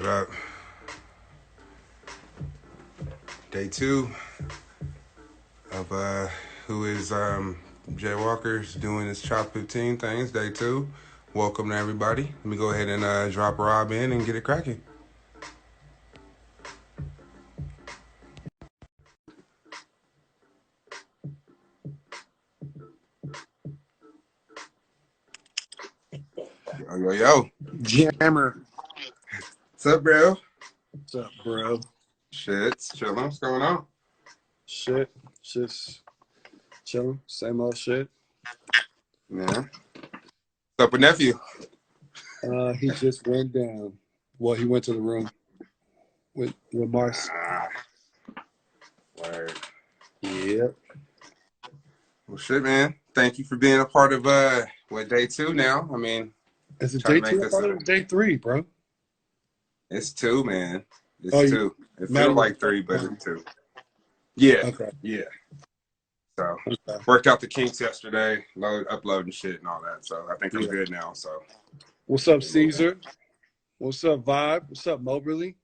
What up? Day two of who is Jay Walker's doing his Chop 15 things. Day two. Welcome to everybody. Let me go ahead and drop Rob in and get it cracking. Yo, yo, yo. Jammer. What's up, bro? What's up, bro? Shit's chilling. What's going on? Shit. Just chilling. Same old shit. Yeah. What's up with nephew? He just went down. Well, he went to the room with Mars. Word. Yep. Well, shit, man. Thank you for being a part of day two now. I mean, Is it try day to make two? I this thought it was day three, bro. It's two, man. It's Oh, two. It Maddie feels was like three, but it's two. Yeah. Okay. Yeah. So Okay. worked out the kinks yesterday, uploading shit and all that. So I think I'm Yeah. good now. So What's up, Caesar? What's up, Vibe? What's up, Moberly?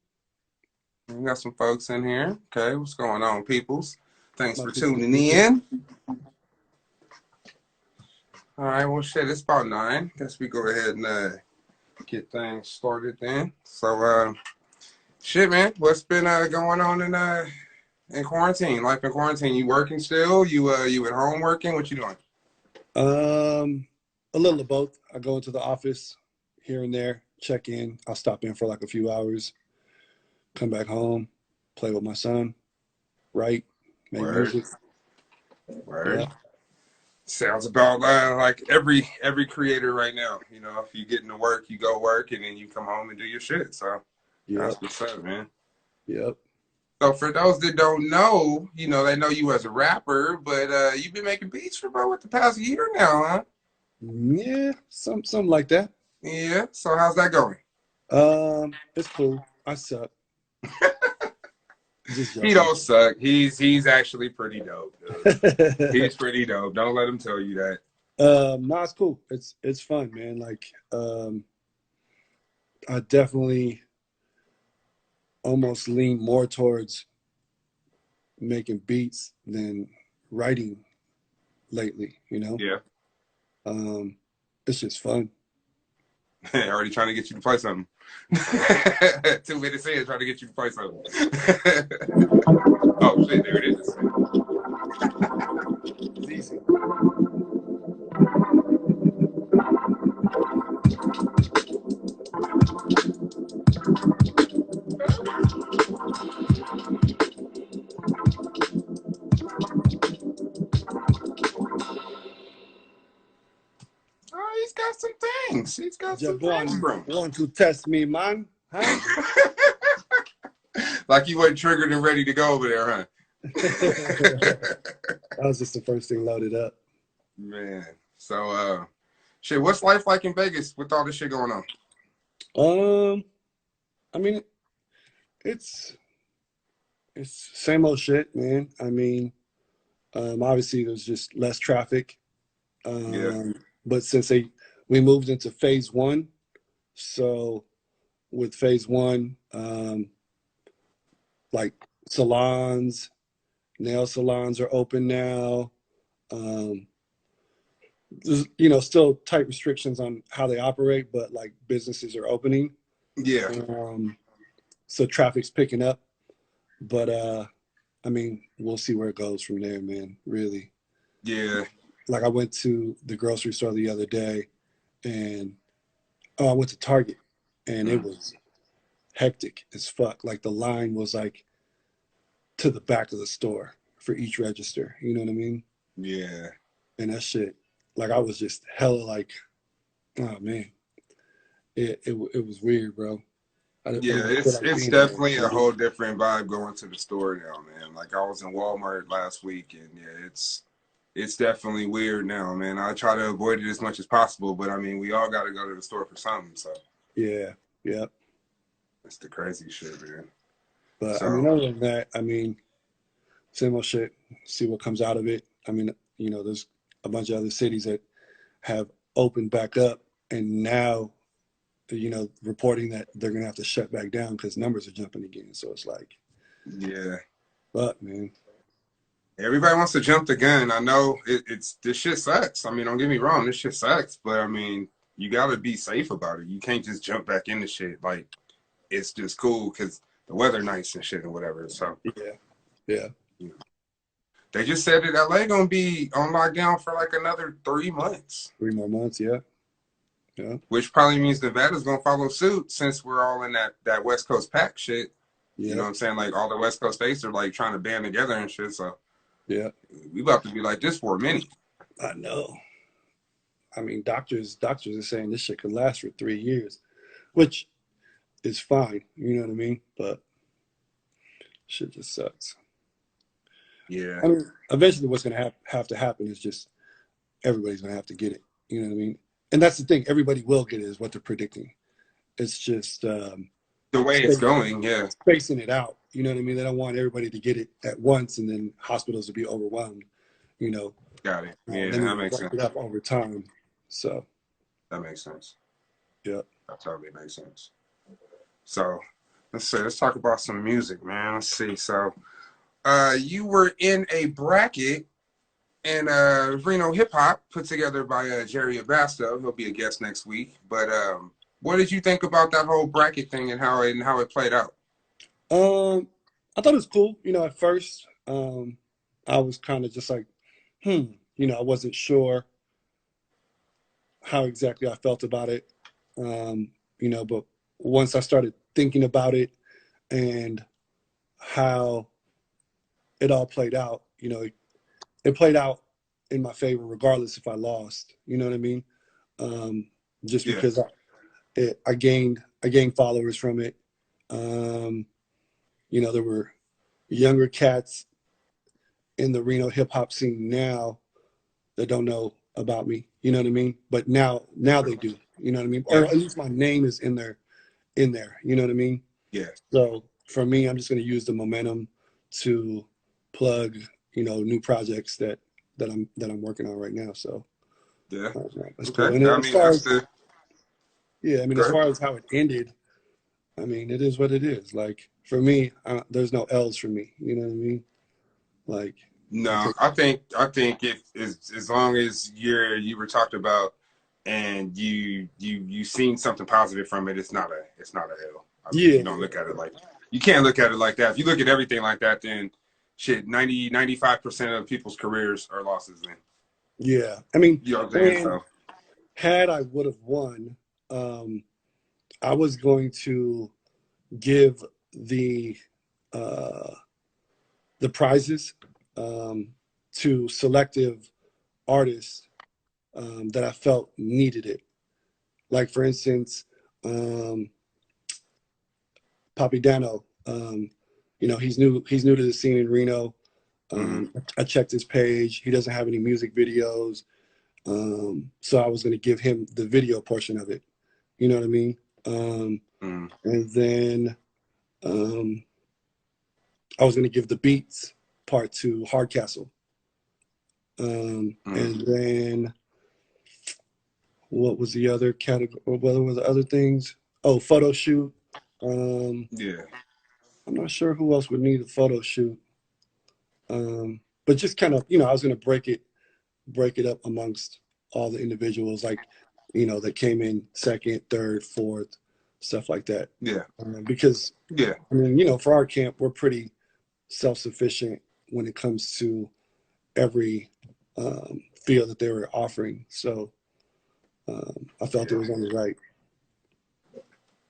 we got some folks in here. Okay, what's going on, peoples? Thanks My for people. tuning in. All right, well, shit, it's about 9. Guess we go ahead and get things started then. So, shit, man, what's been going on in quarantine? Life in quarantine? You working still? You at home working? What you doing? A little of both. I go into the office here and there, check in. I'll stop in for like a few hours, come back home, play with my son, write, make Word. music. Word. Yeah. Sounds about like every creator right now. You know, if you get into work, you go work, and then you come home and do your shit. So that's Yep. what's up, man. Yep. So for those that don't know, you know, they know you as a rapper, but you've been making beats for about what, the past year now, huh? Yeah, something like that. Yeah. So how's that going? It's cool. I suck. Just He joking. don't suck. He's actually pretty dope, dude. He's pretty dope. Don't let him tell you that. No, it's cool. It's fun, man. Like, I definitely almost lean more towards making beats than writing lately, you know? Yeah. It's just fun. Already trying to get you to play something. 2 minutes in, trying to get you to play something. Oh shit, there it is. It's easy. Oh, he's got some things. He's got some Just things, bro. want to test me, man? Huh? Like you wasn't triggered and ready to go over there, huh? That was just the first thing loaded up. Man. So shit, what's life like in Vegas with all this shit going on? I mean, it's same old shit, man. I mean, obviously there's just less traffic. Yeah. But since we moved into phase one, so with phase one, like salons, nail salons are open now. There's, still tight restrictions on how they operate, but like businesses are opening. Yeah. So traffic's picking up. But I mean, we'll see where it goes from there, man. Really. Yeah. Like I went to the grocery store the other day, and I went to Target, and it was hectic as fuck. Like the line was like to the back of the store for each register. You know what I mean? Yeah. And that shit, like I was just hella like, oh man, it was weird, bro. I Yeah, didn't feel like it's being in definitely a there. whole different vibe going to the store now, man. Like I was in Walmart last week, and yeah, it's definitely weird now, man. I try to avoid it as much as possible, but I mean, we all got to go to the store for something, so Yeah, yeah. that's the crazy shit, man. But I So mean, other than that, I mean, same old shit. See what comes out of it. I mean, there's a bunch of other cities that have opened back up, and now reporting that they're gonna have to shut back down because numbers are jumping again. So it's like, Yeah. fuck, man. Everybody wants to jump the gun. I know it's this shit sucks. I mean, don't get me wrong, this shit sucks. But I mean, you gotta be safe about it. You can't just jump back into shit like it's just cool because the weather nice and shit or whatever. So Yeah, yeah. they just said that LA gonna be on lockdown for like another 3 months. 3 more months. Yeah, yeah, Which probably means Nevada's gonna follow suit since we're all in that West Coast pack shit. You know yeah, what I'm saying? Like all the West Coast states are like trying to band together and shit. So yeah. we about to be like this for a minute. I know. I mean, doctors are saying this shit could last for 3 years, which is fine. You know what I mean? But shit just sucks. Yeah, I mean, eventually, what's gonna have to happen is just everybody's gonna have to get it. You know what I mean? And that's the thing. Everybody will get it, is what they're predicting. It's just the way it's going. Yeah, spacing it out. You know what I mean? They don't want everybody to get it at once, and then hospitals will be overwhelmed. You know, got it. Yeah, then that we makes work sense. it up over time. So, That makes sense. yeah. That totally makes sense. So let's see. Let's talk about some music, man. Let's see. So, you were in a bracket in Reno hip hop put together by Jerry Abasto. He'll be a guest next week. But what did you think about that whole bracket thing and how it played out? I thought it was cool. At first, I was kind of just like, I wasn't sure how exactly I felt about it. But once I started thinking about it and how it all played out, it played out in my favor, regardless if I lost. You know what I mean? Just Yeah. because I gained followers from it. Um, there were younger cats in the Reno hip hop scene now that don't know about me. You know what I mean? But now they do. You know what I mean? Or Yeah. at least my name is in there. You know what I mean? Yeah. So for me, I'm just going to use the momentum to plug, new projects that I'm working on right now. So Yeah. that's cool. Okay. And I as mean, far that's as the yeah, I mean, as good. far as how it ended, I mean, it is what it is. Like for me, there's no L's for me. You know what I mean? Like I No, take I think if as long as you were talked about and you seen something positive from it, it's not a L. I mean, if yeah, you don't look at it like you can't look at it like that. If you look at everything like that, then shit, 95% of people's careers are losses then. yeah. I mean, You know what I'm saying? and So had I would have won, um, I was going to give the uh, the prizes um, to selective artists that I felt needed it. Like for instance, um, Papi Dano. He's new. He's new to the scene in Reno. mm-hmm. I checked his page. He doesn't have any music videos. So I was going to give him the video portion of it. You know what I mean? Um, Mm-hmm. and then um, I was going to give the beats part to Hardcastle. Mm-hmm. And then what was the other category? What were the other things? Oh, photo shoot. Um, Yeah. I'm not sure who else would need a photo shoot. But just kind of, I was going to break it up amongst all the individuals, like, that came in second, third, fourth, stuff like that. Yeah. Because, Yeah. I mean, for our camp, we're pretty self-sufficient when it comes to every field that they were offering. So I felt it Yeah. was only right.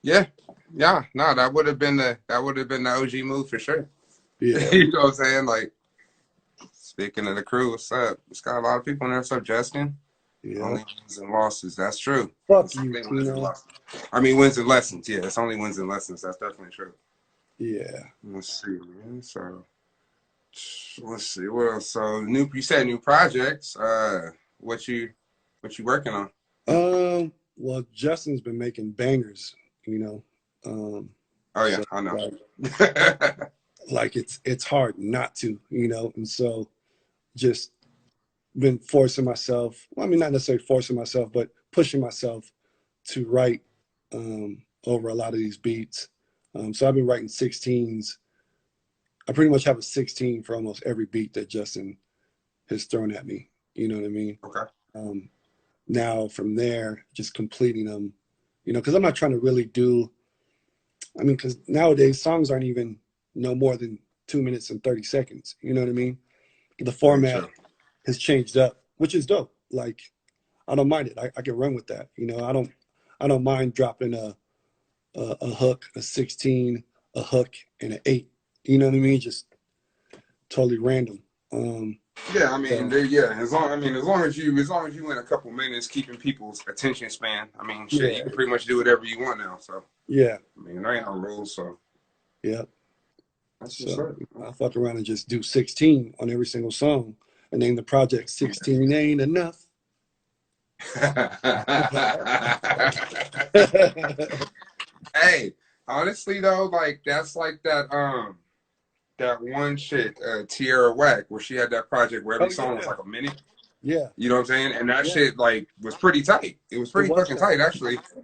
Yeah. Yeah. No, that would have been the OG move for sure. Yeah. You know what I'm saying? Like speaking of the crew, what's up? It's got a lot of people in there. What's up, Justin? Yeah. Only wins and losses. That's true. Fuck It's you, only wins and Tino. losses. I mean, wins and lessons. Yeah, it's only wins and lessons. That's definitely true. Yeah. Let's see, man. So let's see. Well, so you said new projects. What you working on? Well, Justin's been making bangers, you know. Oh yeah, So I know. like, it's hard not to, and so just been forcing myself. Well, I mean, not necessarily forcing myself, but pushing myself to write over a lot of these beats. So I've been writing 16s. I pretty much have a 16 for almost every beat that Justin has thrown at me. You know what I mean? Okay. Um, Now from there, just completing them, because I'm not trying to really do, I mean, because nowadays songs aren't even no more than 2 minutes and 30 seconds. You know what I mean? The Very format true. has changed up, which is dope. Like, I don't mind it. I can run with that. I don't mind dropping a hook, a 16, a hook, and an 8. You know what I mean? Just totally random. Yeah, I mean, So yeah. As long as you in a couple minutes keeping people's attention span, I mean, shit, you yeah, can pretty much do whatever you want now. So, yeah, I mean, there ain't no rules. So yeah. that's what's So up. I fuck around and just do 16 on every single song and name the project 16 Ain't Enough. Hey, honestly though, like that's like that one shit, Tierra Whack, where she had that project where every Oh song was yeah, like a minute. yeah, You know what I'm saying? And that yeah. shit like was pretty tight. It was It pretty was fucking tight tight actually for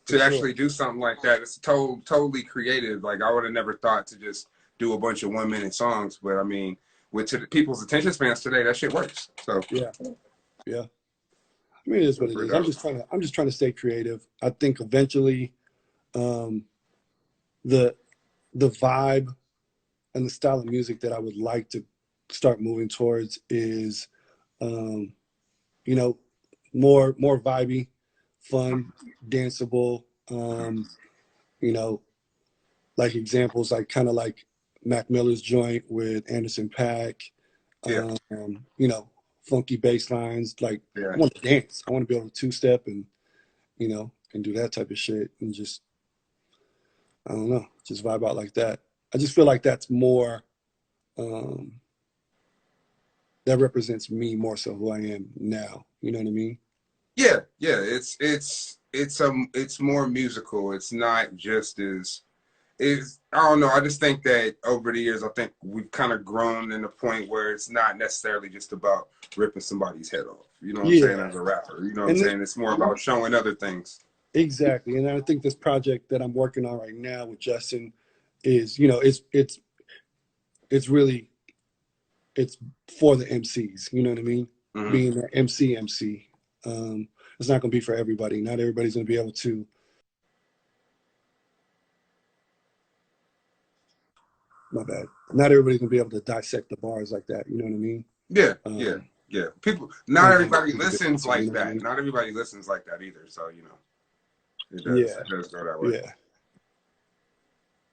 to sure. actually do something like that. It's totally creative. Like I would have never thought to just do a bunch of 1 minute songs, but I mean, with people's attention spans today, that shit works. So Yeah, yeah. I mean, it is what it for is. dope. I'm just trying to stay creative. I think eventually, um, the the vibe and the style of music that I would like to start moving towards is, um, you know, more vibey, fun, danceable. You know, like examples, like kind of like Mac Miller's joint with Anderson Paak. Yeah, You know, funky bass lines. Like I yeah, want to dance. I want to be able to two step and and do that type of shit and just I don't know, just vibe out like that. I just feel like that's more um, that represents me more so who I am now. You know what I mean? yeah. It's more musical. It's not just as is I don't know. I just think that over the years, I think we've kind of grown in the point where it's not necessarily just about ripping somebody's head off. You know what I'm saying? Yeah, As a rapper, you know what I'm and saying? It's more about showing other things. exactly. And I think this project that I'm working on right now with Justin is, it's really it's for the MCs. You know what I mean? Hmm. Being an MC. It's not going to be for everybody. Not everybody's going to be able to. My bad. Not everybody's going to be able to dissect the bars like that. You know what I mean? Yeah, yeah, Um, yeah. People, not Only one everybody person will be able listens to. You like know what I that. mean? Not everybody listens like that either. So Yeah, it does go that way. yeah.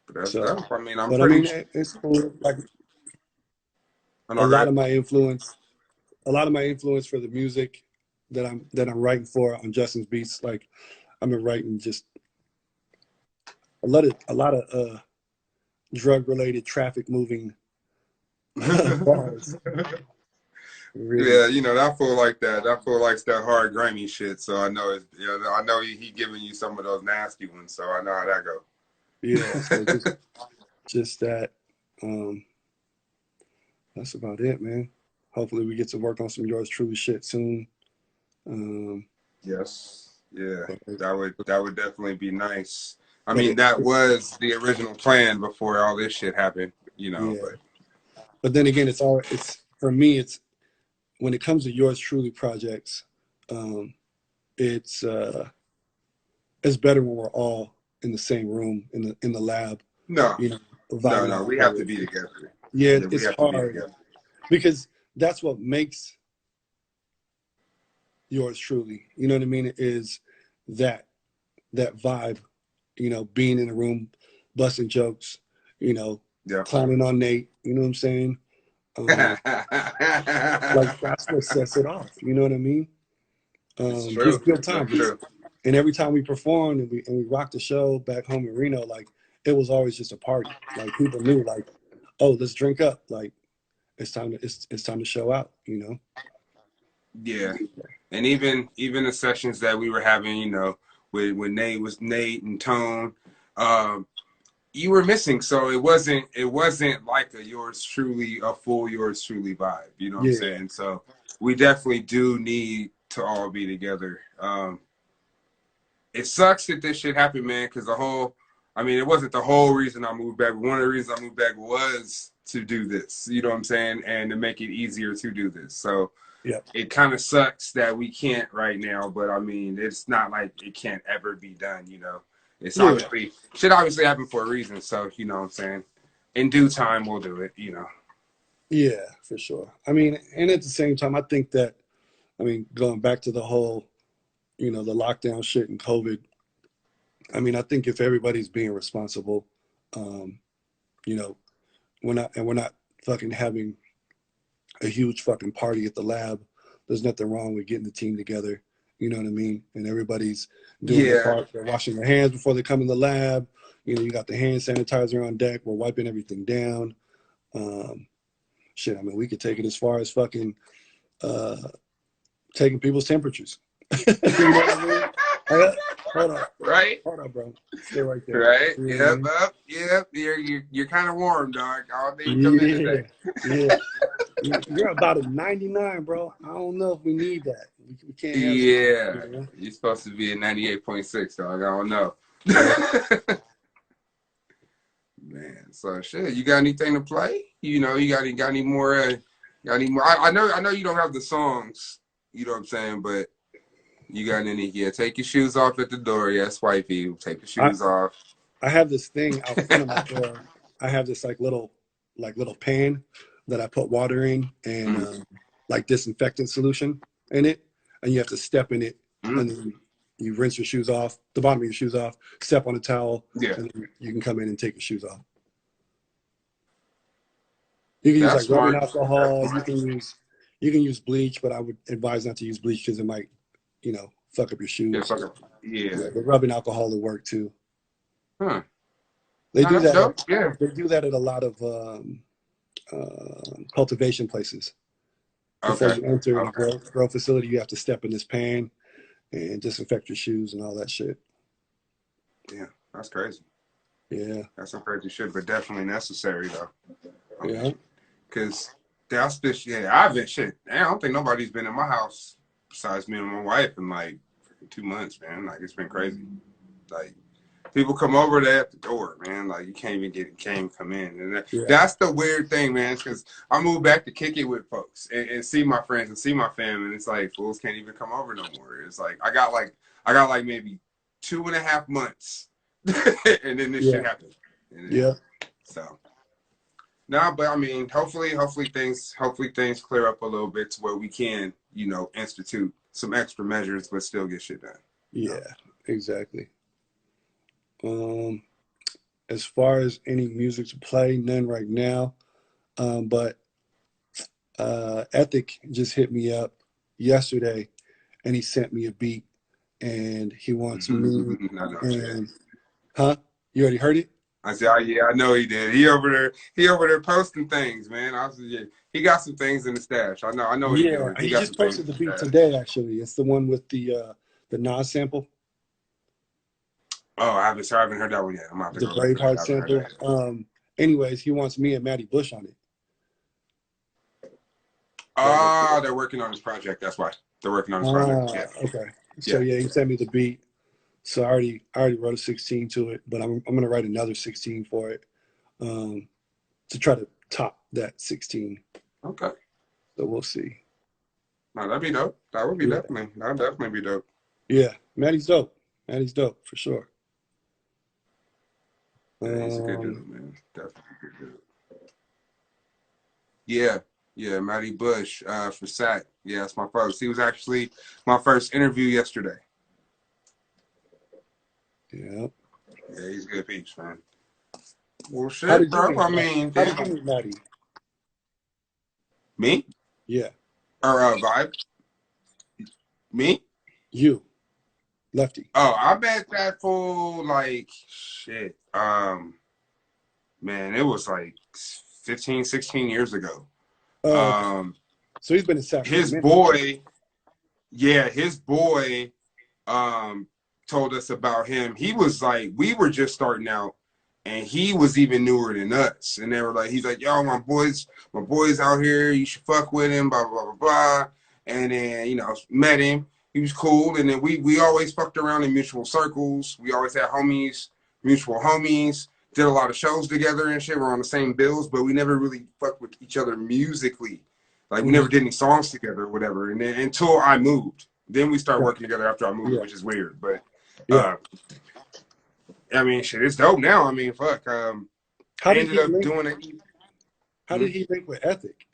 But that's So, dope. I mean, I'm but I pretty. mean, it's cool. Like I a know lot that. of my influence, a lot of my influence for the music that I'm writing for on Justin's beats. Like I've been writing just a lot of drug related traffic moving bars. Really. Yeah, that fool like that. That fool likes that hard, grimy shit. So I know it's. I know he giving you some of those nasty ones. So I know how that Yeah. So go. just that. Um, that's about it, man. Hopefully we get to work on some yours truly shit soon. Um, Yes. Yeah. but, That would definitely be nice. I but mean, it, that was the original plan before all this shit happened. yeah. But But then again, it's for me. It's when it comes to yours truly projects. Um, it's it's better when we're all in the same room in the lab, no, you know, no, vibing no. out We have together. to be together. Yeah, Yeah, we it's have to be hard together. because that's what makes yours truly. You know what I mean? Is that that vibe? Being in a room, busting jokes, you know, Yeah. clowning on Nate. You know what I'm saying? Um, like that's what sets it off. You know what I mean? It's Just true. good That's times. true. And every time we performed and we rocked the show back home in Reno, like it was always just a party. Like people knew, like, oh, let's drink up. Like it's time to show out. Yeah. And even the sessions that we were having, when Nate was Nate and Tone, um, you were missing. So it wasn't like a full yours truly vibe. You know what I'm Yeah, saying? So we definitely do need to all be together. it sucks that this shit happened, man, because I mean, it wasn't the whole reason I moved back. One of the reasons I moved back was to do this, you know what I'm saying? And to make it easier to do this. So Yeah. it kind of sucks that we can't right now, but I mean, it's not like it can't ever be done, you know? It's Yeah. obviously happen for a reason. So, you know what I'm saying? In due time, we'll do it, you know? Yeah, for sure. I mean, and at the same time, I think that, I mean, going back to the whole, the lockdown shit and COVID, I mean, I think if everybody's being responsible, um, you know, we're not fucking having a huge fucking party at the lab. There's nothing wrong with getting the team together. You know what I mean? And everybody's doing their Yeah. part. They're washing their hands before they come in the lab. You got the hand sanitizer on deck. We're wiping everything down. Um, Shit, I mean, we could take it as far as fucking uh, taking people's temperatures. You know what I mean? Hold up, Right? hold up, bro. Stay right there. Right? You know what I Yep, mean? up, yep. You're kind of warm, dog. All day you come in Yeah, today. yeah. You're about a 99, bro. I don't know if we need that. We can't have that. Yeah. You know? You're supposed to be at 98.6, dog. I don't know. Yeah. Man, so shit. You got anything to play? You got any more? Got any more? I know you don't have the songs. You know what I'm saying? But you got any? Yeah, take your shoes off at the door. Yes, wifey, take your I, shoes off. I have this thing out front of my door. I have this little pan that I put water in and Mm, like disinfectant solution in it, and you have to step in it, mm, and then you rinse your shoes off, the bottom of your shoes off, step on a towel, yeah, and then you can come in and take your shoes off. You can use that's like rubbing smart. That's alcohol. You smart. can use bleach, but I would advise not to use bleach because it might, fuck up your Yeah, shoes. fuck it. Yeah. Yeah, but rubbing alcohol will work too. Huh. They No, do that's that. dope. Yeah. They do that at a lot of cultivation places. Before Okay. you enter in a Okay. grow facility, you have to step in this pan and disinfect your shoes and all that shit. Yeah, that's crazy. Yeah, That's some crazy shit, but definitely necessary though. I yeah, mean, because that's this. Yeah, I've been shit. I don't think nobody's been in my house besides me and my wife in like 2 months, man. Like it's been crazy. Like people come over there at the door, man. Like you can't even come in, and yeah, that's the weird thing, man. Because I moved back to kick it with folks and see my friends and see my family, and it's like fools can't even come over no more. It's like I got like maybe 2.5 months, and then this yeah, shit happened. And yeah, so no, but I mean, hopefully things clear up a little bit to where we can, institute some extra measures, but still get shit done. You know? yeah, exactly. Um, as far as any music to play, none right now. But Ethic just hit me up yesterday, and he sent me a beat, and he wants me I know shit. and huh? You already heard it? I said, oh yeah, I know he did. He over there posting things, man. I was yeah, he got some things in the stash. I know what he Yeah, doing. He he got just some things posted in the the beat stash. today. Actually, it's the one with the Nas sample, Oh, I haven't heard that one yet. I'm gonna have to the go listen to that. Braveheart I haven't heard that sample. yet. Anyways, he wants me and Matty Bush on it. Oh, they're working on this project. That's why they're working on this project. Yeah, Okay. So yeah. yeah, he sent me the beat. So I already wrote a 16 to it, but I'm gonna write another 16 for it, um, to try to top that 16. Okay. So we'll see. No, that'd be dope. Yeah, That'd definitely be dope. yeah. Matty's dope. Matty's dope for sure. Yeah, he's a good Um, dude, man. Definitely a good dude. Yeah, yeah, Matty Bush, for SAC. Yeah, that's my folks. He was actually my first interview yesterday. yeah. Yeah, he's a good piece, man. Well, How shit, did you bro. meet I Matty? mean, How did you damn. meet Matty? Me? Yeah, Or Vibe? Me? you, Lefty. Oh, I met that fool like shit. Man, it was like 15, 16 years ago. Oh, okay. Um, So he's been in Sac for a his minute. boy, yeah, his boy, um, told us about him. He was like, we were just starting out, and he was even newer than us. And they were like, he's like, yo, my boy's out here. You should fuck with him. Blah blah blah blah. And then met him, He was cool, and then we always fucked around in mutual circles. We always had homies, mutual homies. Did a lot of shows together and shit. We're on the same bills, but we never really fucked with each other musically. Like we never did any songs together or whatever. And then until I moved, then we started working together after I moved, which is weird. But I mean, shit, it's dope now. I mean, fuck. How did ended he up link? doing it. How did he link with Ethic?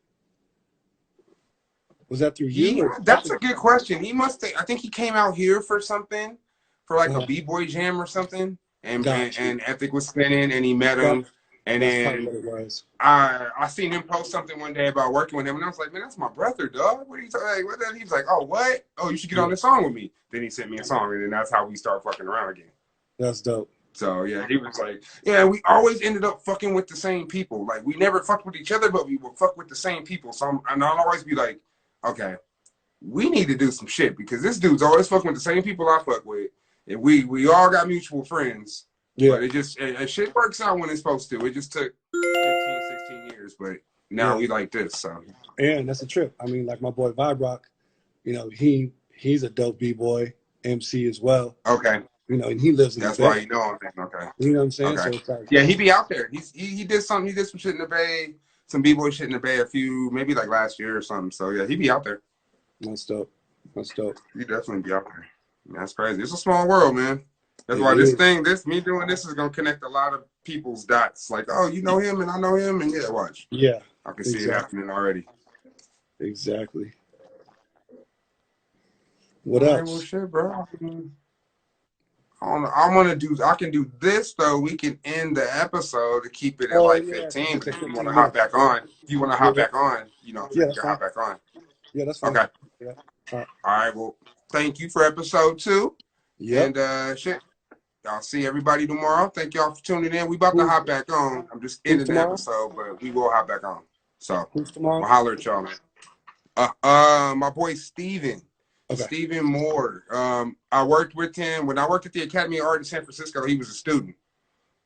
Was that through He, you? Or that's a good question. He must have, I think he came out here for something, for like a B-boy jam or something. And Ethic was spinning and he met him. And then what it was. I seen him post something one day about working with him, and I was like, man, that's my brother, dog. What are you talking? Like, what? He was like, oh, what? Oh, you should get on this song with me. Then he sent me a song, and then that's how we start fucking around again. That's dope. So yeah, he was like, yeah, we always ended up fucking with the same people. Like we never fucked with each other, but we would fuck with the same people. So I'll always be like, okay, we need to do some shit because this dude's always fucking with the same people I fuck with, and we all got mutual friends. Yeah. But it just shit works out when it's supposed to. It just took 15, 16 years, but now we like this. So and that's a trip. I mean, like my boy Vibe Rock, you know, he's a dope B-boy MC as well. Okay. You know, and he lives in that's the Bay. Why you know him. Okay. You know what I'm saying? Okay. So it's like, yeah, he be out there. He did some shit in the Bay, some B-boy shit in the Bay maybe like last year or something. So yeah, he be out there. That's dope. That's dope. He definitely be out there. That's crazy. It's a small world, man. That's why me doing this is gonna connect a lot of people's dots. Like, oh, you know him and I know him, and yeah, watch. Yeah. I can see it happening already. Exactly. What else? Well, shit, bro. I can do this though. We can end the episode to keep it at 15. If you want to hop back on, you know, you can hop back on. Yeah, that's fine. Okay. Yeah. All right. Well, thank you for episode 2. Yeah. And shit. I'll see everybody tomorrow. Thank y'all for tuning in. We about to hop back on. I'm just ending the episode, but we will hop back on. So tomorrow? I'll holler at y'all, man. My boy Steven. Okay. Steven Moore. I worked with him when I worked at the Academy of Art in San Francisco. He was a student,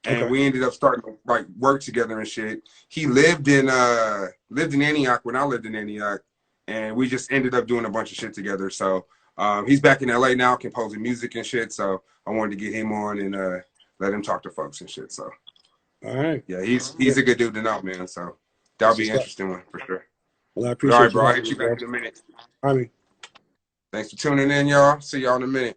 and we ended up starting to like work together and shit. He lived in Antioch when I lived in Antioch, and we just ended up doing a bunch of shit together. So he's back in LA now, composing music and shit. So I wanted to get him on and let him talk to folks and shit. So all right, yeah, he's a good dude to know, man. So that'll be an interesting one for sure. Well, I appreciate all right, bro. I'll hit you back in a minute. I mean. Thanks for tuning in, y'all. See y'all in a minute.